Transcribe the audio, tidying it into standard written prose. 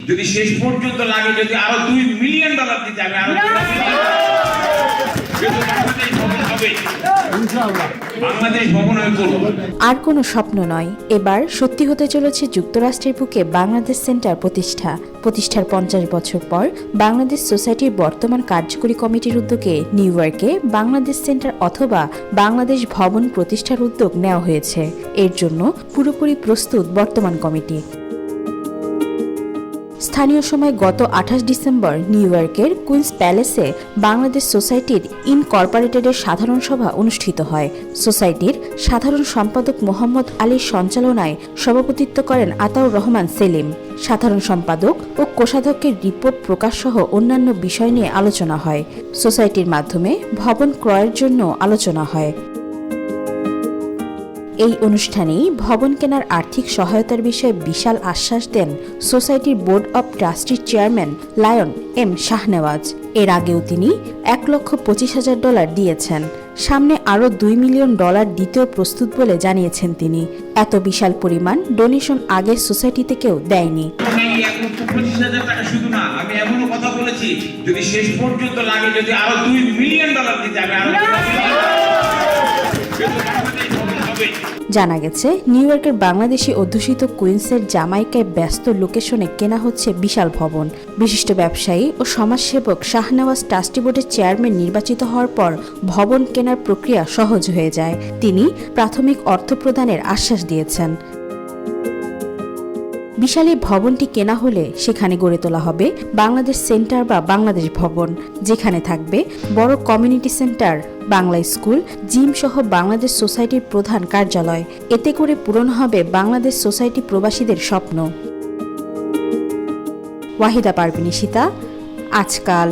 যদি শেষ পর্যন্ত লাগে, যদি আরো $2 মিলিয়ন দিতে হবে, আরো বাংলাদেশ ভবন আমি করব। আর কোনো স্বপ্ন নয়, এবার সত্যি হতে চলেছে যুক্তরাষ্ট্রের বুকে বাংলাদেশ সেন্টার প্রতিষ্ঠার 50 বছর পর বাংলাদেশ সোসাইটির বর্তমান কার্যকরী কমিটির উদ্যোগে নিউ ইয়র্কে বাংলাদেশ সেন্টার অথবা বাংলাদেশ ভবন প্রতিষ্ঠার উদ্যোগ নেওয়া হয়েছে। এর জন্য পুরোপুরি প্রস্তুত বর্তমান কমিটি। স্থানীয় সময় গত 28 ডিসেম্বর নিউ ইয়র্কের কুইন্স প্যালেসে বাংলাদেশ সোসাইটির ইনকর্পোরেটেডের সাধারণ সভা অনুষ্ঠিত হয়। সোসাইটির সাধারণ সম্পাদক মোহাম্মদ আলীর সঞ্চালনায় সভাপতিত্ব করেন আতাউর রহমান সেলিম। সাধারণ সম্পাদক ও কোষাধ্যক্ষের রিপোর্ট প্রকাশ সহ অন্যান্য বিষয় নিয়ে আলোচনা হয়। সোসাইটির মাধ্যমে ভবন ক্রয়ের জন্য আলোচনা হয়। এই অনুষ্ঠানেই ভবন কেনার আর্থিক সহায়তার বিষয়ে বিশাল আশ্বাস দেন সোসাইটির বোর্ড অব ট্রাস্টির চেয়ারম্যান লায়ন এম শাহনেওয়াজ। এর আগেও তিনি $1,25,000 দিয়েছেন। সামনে আরও $2 মিলিয়ন দিতেও প্রস্তুত বলে জানিয়েছেন তিনি। এত বিশাল পরিমাণ ডোনেশন আগে সোসাইটিতে কেউ দেয়নি। শুধু না, আমি এমনও কথা বলেছি, যদি শেষ পর্যন্ত লাগে, যদি আরো $2 মিলিয়ন দিতে হবে, আরো জানা গেছে, নিউ ইয়র্কের বাংলাদেশি অধ্যুষিত কুইন্সের জামাইকায় ব্যস্ত লোকেশনে কেনা হচ্ছে বিশাল ভবন। বিশিষ্ট ব্যবসায়ী ও সমাজসেবক শাহনেওয়াজ ট্রাস্টি বোর্ডের চেয়ারম্যান নির্বাচিত হওয়ার পর ভবন কেনার প্রক্রিয়া সহজ হয়ে যায়। তিনি প্রাথমিক অর্থ প্রদানের আশ্বাস দিয়েছেন। বিশাল এই ভবনটি কেনা হলে সেখানে গড়ে তোলা হবে বাংলাদেশ সেন্টার বা বাংলাদেশ ভবন, যেখানে থাকবে বড় community centre, Bangla school, gym সহ বাংলাদেশ সোসাইটির প্রধান কার্যালয়। এতে করে পূরণ হবে বাংলাদেশ সোসাইটি প্রবাসীদের স্বপ্ন। ওয়াহিদা পারভিন, আজকাল।